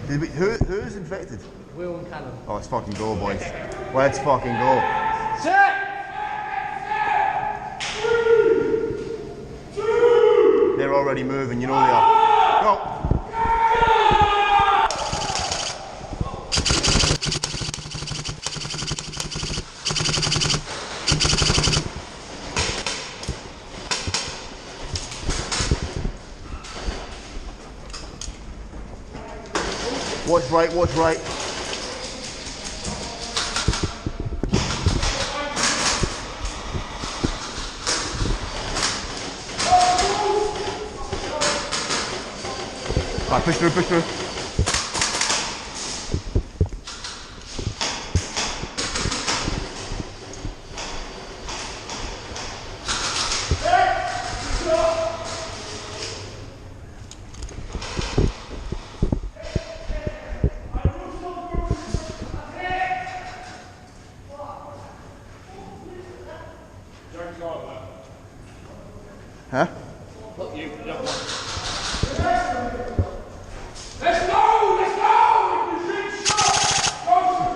Who's infected? Will and Callum. Oh, let's fucking go, boys. Let's fucking go. Set! They're already moving, you know they are. Go! Watch right, watch right. Right, push through, push through. Huh? Look, you. Let's go! Let's go! The big shot! Go to the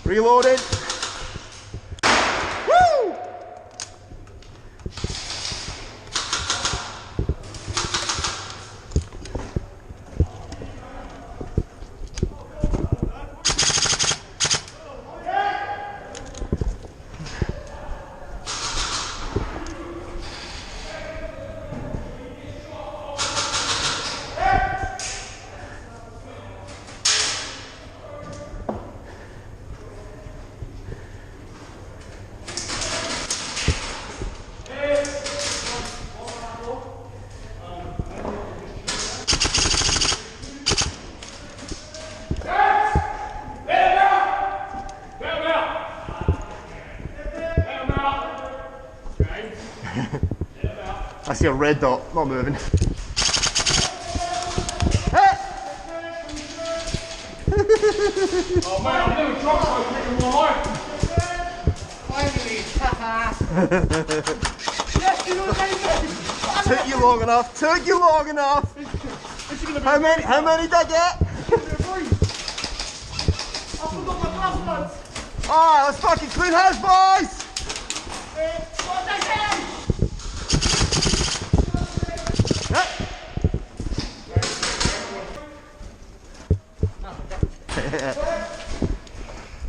Reloaded. Woo! I see a red dot, not moving. Oh man, I've never dropped so quick in my life. Finally. Yes, you know what Took you long enough, took you long enough. How many did I get? I forgot my passwords. Alright, let's fucking clean house, boys! What the hell?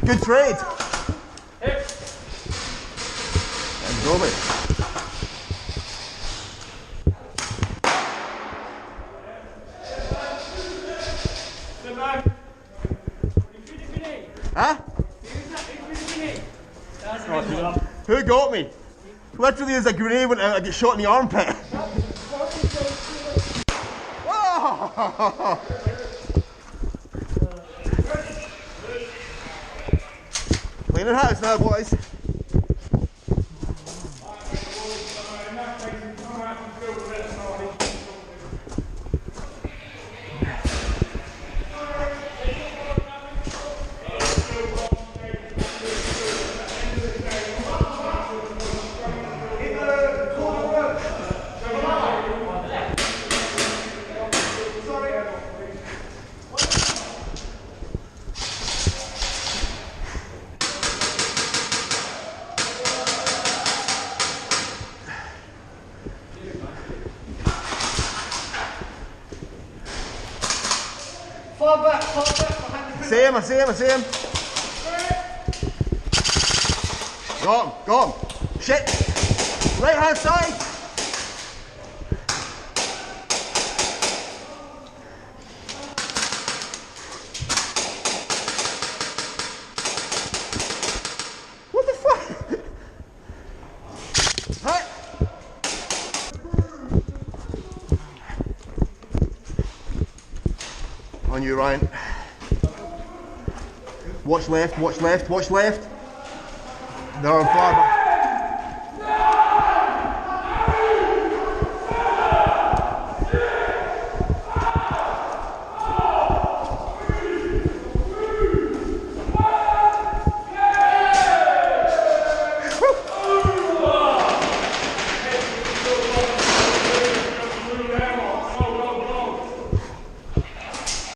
Good trade. And go, mate. Huh? Who got me? Literally as a grenade went out, I get shot in the armpit. Oh! Cleaning house now, boys. Fall back behind the I see him. Go on. Shit. Right hand side. What the fuck? Huh? On you, Ryan. Watch left. They're on fire.